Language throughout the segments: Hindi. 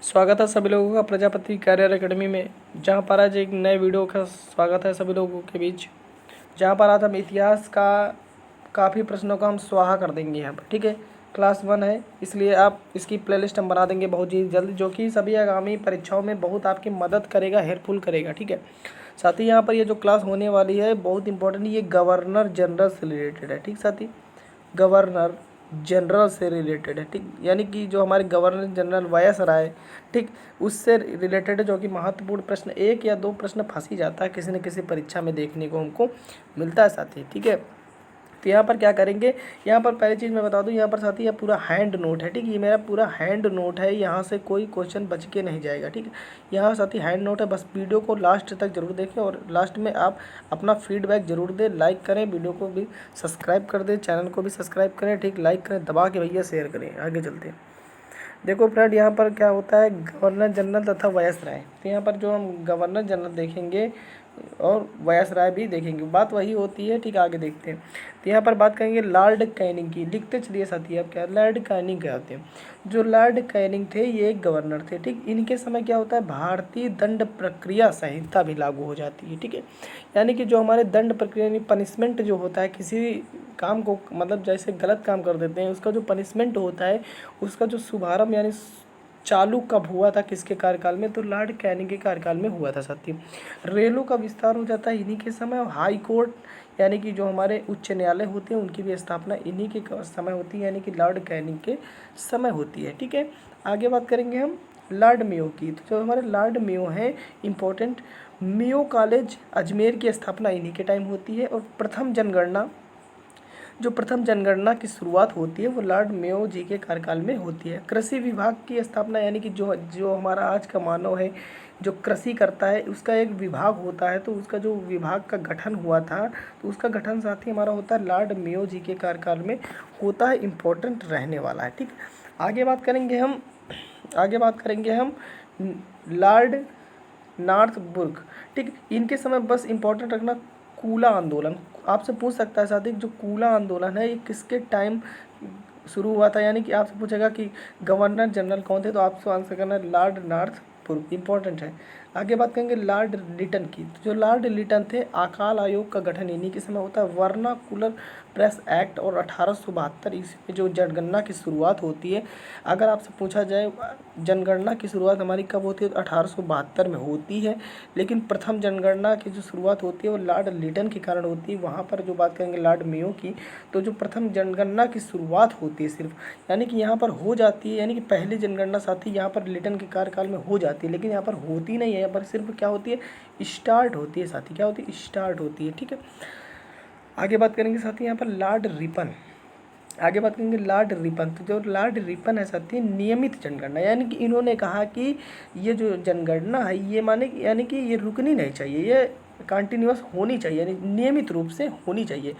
स्वागत है सभी लोगों का प्रजापति कैरियर एकेडमी में, जहां पर आज एक नए वीडियो का स्वागत है सभी लोगों के बीच। जहां पर आज हम इतिहास का काफ़ी प्रश्नों का हम स्वाहा कर देंगे यहाँ पर। ठीक है, क्लास 1 है, इसलिए आप इसकी प्लेलिस्ट हम बना देंगे बहुत ही जल्द, जो कि सभी आगामी परीक्षाओं में बहुत आपकी मदद करेगा, हेल्पफुल करेगा। ठीक है, साथ ही यहाँ पर ये जो क्लास होने वाली है बहुत इंपॉर्टेंट, ये गवर्नर जनरल से रिलेटेड है। ठीक साथी, गवर्नर जनरल से रिलेटेड है। ठीक, यानी कि जो हमारे गवर्नर जनरल वायसराय, ठीक, उससे रिलेटेड है, जो कि महत्वपूर्ण प्रश्न 1 या 2 प्रश्न फंस ही जाता है किसी न किसी परीक्षा में, देखने को हमको मिलता है साथी। ठीक है, तो यहाँ पर क्या करेंगे, यहाँ पर पहली चीज़ मैं बता दूँ, यहाँ पर साथी यह पूरा हैंड नोट है। ठीक, ये मेरा पूरा हैंड नोट है, यहाँ से कोई क्वेश्चन बच के नहीं जाएगा। ठीक है, यहाँ साथी हैंड नोट है, बस वीडियो को लास्ट तक जरूर देखें और लास्ट में आप अपना फीडबैक जरूर दें, लाइक करें, वीडियो को भी सब्सक्राइब कर दें, चैनल को भी सब्सक्राइब करें। ठीक, लाइक करें दबा के भैया, शेयर करें। आगे चलते हैं। देखो फ्रेंड, यहाँ पर क्या होता है, गवर्नर जनरल तथा वायसराय। तो यहाँ पर जो हम गवर्नर जनरल देखेंगे और वायसराय भी देखेंगे, बात वही होती है। ठीक, आगे देखते हैं। तो यहाँ पर बात करेंगे लॉर्ड कैनिंग की। लिखते चलिए साथी आप, क्या लॉर्ड कैनिंग कहते हैं। जो लॉर्ड कैनिंग थे ये एक गवर्नर थे। ठीक, इनके समय क्या होता है, भारतीय दंड प्रक्रिया संहिता भी लागू हो जाती है। ठीक है, यानी कि जो हमारे दंड प्रक्रिया यानी पनिशमेंट जो होता है किसी काम को, मतलब जैसे गलत काम कर देते हैं उसका जो पनिशमेंट होता है, उसका जो शुभारंभ यानी चालू कब हुआ था, किसके कार्यकाल में, तो लॉर्ड कैनिंग के कार्यकाल में हुआ था साथी। रेलों का विस्तार हो जाता है इन्हीं के समय, और हाई कोर्ट यानी कि जो हमारे उच्च न्यायालय होते हैं उनकी भी स्थापना इन्हीं के समय होती है, यानी कि लॉर्ड कैनिंग के समय होती है। ठीक है, आगे बात करेंगे हम लॉर्ड मेयो की। तो जो हमारे लॉर्ड मेयो हैं इम्पोर्टेंट, मेयो कॉलेज अजमेर की स्थापना इन्हीं के टाइम होती है। और प्रथम जनगणना की शुरुआत होती है वो लॉर्ड मेयो जी के कार्यकाल में होती है। कृषि विभाग की स्थापना, यानी कि जो हमारा आज का मानव है जो कृषि करता है उसका एक विभाग होता है, तो उसका जो विभाग का गठन हुआ था, तो उसका गठन साथ ही हमारा होता है लॉर्ड मेयो जी के कार्यकाल में होता है, इम्पोर्टेंट रहने वाला है। ठीक, आगे बात करेंगे हम लॉर्ड नॉर्थब्रुक। ठीक, इनके समय बस इम्पोर्टेंट रखना कूला आंदोलन। आपसे पूछ सकता है साथी, जो कूला आंदोलन है ये किसके टाइम शुरू हुआ था, यानी कि आपसे पूछेगा कि गवर्नर जनरल कौन थे, तो आपको आंसर करना है लॉर्ड नॉर्थब्रुक, इंपॉर्टेंट है। आगे बात करेंगे लॉर्ड लिटन की। तो जो लॉर्ड लिटन थे, अकाल आयोग का गठन इन्हीं के समय होता है। वर्नाकुलर प्रेस एक्ट और 1872 ईस्वी में जो जनगणना की शुरुआत होती है, अगर आपसे पूछा जाए जनगणना की शुरुआत हमारी कब होती है, तो 1872 में होती है, लेकिन प्रथम जनगणना की जो शुरुआत होती है वो लॉर्ड लिटन के कारण होती है। वहाँ पर जो बात करेंगे लॉर्ड मेयो की, तो जो प्रथम जनगणना की शुरुआत होती है सिर्फ, यानी कि यहाँ पर हो जाती है, यानी कि पहली जनगणना साथी यहाँ पर लिटन के कार्यकाल में हो जाती है, लेकिन यहाँ पर होती नहीं है, यहाँ पर सिर्फ क्या होती है, स्टार्ट होती है साथी, क्या होती है, स्टार्ट होती है। ठीक है, आगे बात करेंगे साथी यहाँ पर लॉर्ड रिपन। तो जो लॉर्ड रिपन है साथी, नियमित जनगणना, यानी कि इन्होंने कहा कि ये जो जनगणना है ये यानी कि ये रुकनी नहीं चाहिए, ये कंटिन्यूअस होनी चाहिए, यानी नियमित रूप से होनी चाहिए।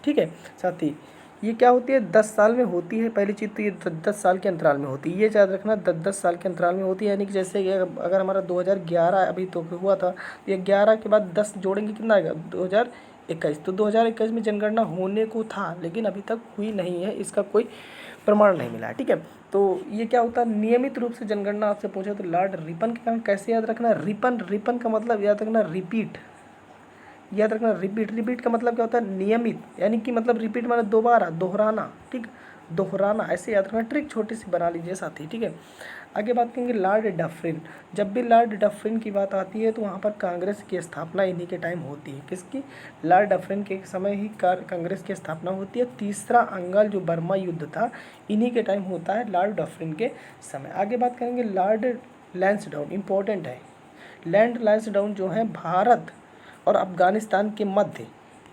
ठीक है साथी, ये क्या होती है, 10 साल में होती है। पहली चीज़ तो ये 10 साल के अंतराल में होती है, ये याद रखना, 10 साल के अंतराल में होती है। यानी कि जैसे अगर हमारा 2011 अभी तो हुआ था, तो ये 11 के बाद 10 जोड़ेंगे कितना आएगा, 2021। तो 2021 में जनगणना होने को था, लेकिन अभी तक हुई नहीं है, इसका कोई प्रमाण नहीं मिला है। ठीक है, तो ये क्या होता है, नियमित रूप से जनगणना आपसे पूछे तो लॉर्ड रिपन के कारण। कैसे याद रखना, रिपन का मतलब याद रखना रिपीट, रिपीट का मतलब क्या होता है, नियमित, यानी कि मतलब रिपीट माने दोबारा, दोहराना। ठीक, दोहराना, ऐसे याद रखना, ट्रिक छोटी सी बना लीजिए साथी। ठीक है, आगे बात करेंगे लॉर्ड डफरिन। जब भी लॉर्ड डफरिन की बात आती है तो वहाँ पर कांग्रेस की स्थापना इन्हीं के टाइम होती है। किसकी, लॉर्ड डफरिन के समय ही कांग्रेस की स्थापना होती है। तीसरा अंगल जो बर्मा युद्ध था इन्हीं के टाइम होता है, लॉर्ड डफरिन के समय। आगे बात करेंगे लॉर्ड लैंसडाउन, इंपॉर्टेंट है। लॉर्ड लैंसडाउन जो है भारत और अफगानिस्तान के मध्य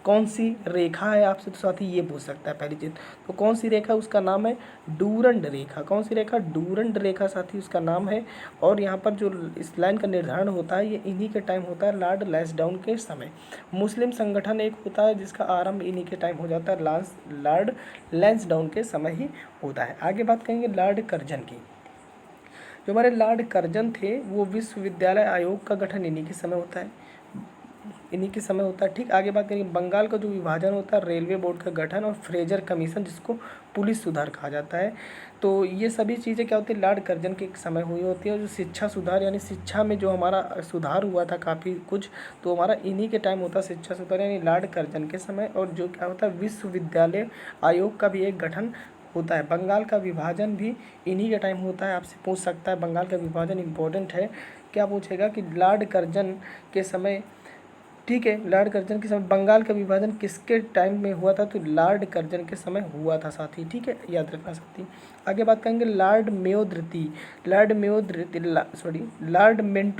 कौन सी रेखा है, आपसे तो साथी ये पूछ सकता है पहली चीज़। तो कौन सी रेखा, उसका नाम है डूरंड रेखा। कौन सी रेखा, डूरंड रेखा साथी उसका नाम है। और यहाँ पर जो इस लाइन का निर्धारण होता है ये इन्हीं के टाइम होता है, लॉर्ड लैंसडाउन के समय। मुस्लिम संगठन एक होता है जिसका आरंभ इन्हीं के टाइम हो जाता है, लॉर्ड लैंसडाउन के समय ही होता है। आगे बात करेंगे लॉर्ड कर्जन की। जो हमारे लॉर्ड कर्जन थे वो विश्वविद्यालय आयोग का गठन इन्हीं के समय होता है। इन्हीं के समय होता है। ठीक, आगे बात करेंगे बंगाल का जो विभाजन होता है, रेलवे बोर्ड का गठन और फ्रेजर कमीशन जिसको पुलिस सुधार कहा जाता है। तो ये सभी चीज़ें क्या होती है, लॉर्ड कर्जन के समय हुई होती है। और जो शिक्षा सुधार यानी शिक्षा में जो हमारा सुधार हुआ था काफ़ी कुछ, तो हमारा इन्हीं के टाइम होता है शिक्षा सुधार यानी लॉर्ड कर्जन के समय। और जो क्या होता है, विश्वविद्यालय आयोग का भी एक गठन होता है। बंगाल का विभाजन भी इन्हीं के टाइम होता है। आपसे पूछ सकता है बंगाल का विभाजन इम्पोर्टेंट है, क्या पूछेगा कि लॉर्ड कर्जन के समय, ठीक है, लॉर्ड कर्जन के समय बंगाल का विभाजन किसके टाइम में हुआ था, तो लॉर्ड कर्जन के समय हुआ था साथी। ठीक है, याद रखना साथी। आगे बात करेंगे लॉर्ड मेयो तृतीय। लॉर्ड मिंटो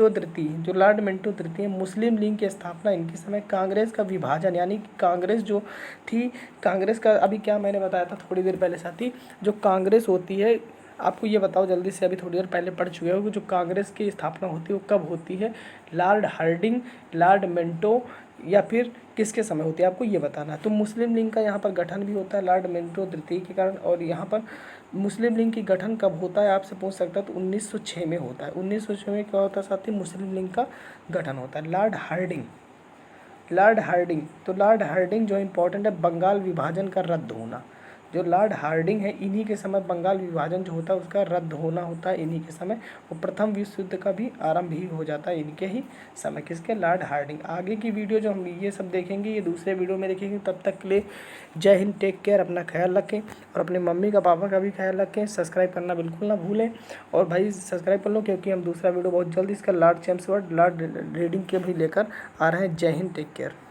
तृतीय, जो लॉर्ड मिंटो तृतीय मुस्लिम लीग की स्थापना इनके समय, कांग्रेस का विभाजन यानी कि कांग्रेस जो थी, कांग्रेस का अभी क्या मैंने बताया था थोड़ी देर पहले साथी, जो कांग्रेस होती है, आपको ये बताओ जल्दी से, अभी थोड़ी देर पहले पढ़ चुके हो कि जो कांग्रेस की स्थापना होती है वो कब होती है, लॉर्ड हार्डिंग, लॉर्ड मिंटो या फिर किसके समय होती है, आपको ये बताना है। तो मुस्लिम लीग का यहाँ पर गठन भी होता है लॉर्ड मिंटो तृतीय के कारण। और यहाँ पर मुस्लिम लीग की गठन कब होता है आपसे पूछ सकता है, तो 1906 में होता है। 1906 में क्या होता है साथी, मुस्लिम लीग का गठन होता है। लॉर्ड हार्डिंग, तो लॉर्ड हार्डिंग जो इम्पोर्टेंट है, बंगाल विभाजन का रद्द होना, जो लॉर्ड हार्डिंग है इन्हीं के समय बंगाल विभाजन जो होता है उसका रद्द होना होता है इन्हीं के समय। और प्रथम विश्व युद्ध का भी आरंभ ही हो जाता है इनके ही समय, किसके, लॉर्ड हार्डिंग। आगे की वीडियो जो हम ये सब देखेंगे ये दूसरे वीडियो में देखेंगे। तब तक के लिए जय हिंद, टेक केयर, अपना ख्याल रखें और अपने मम्मी का पापा का भी ख्याल रखें। सब्सक्राइब करना बिल्कुल ना भूलें। और भाई सब्सक्राइब कर लो क्योंकि हम दूसरा वीडियो बहुत जल्द इसका Lord champs word, Lord reading के भी लेकर आ रहे हैं। जय हिंद, टेक केयर।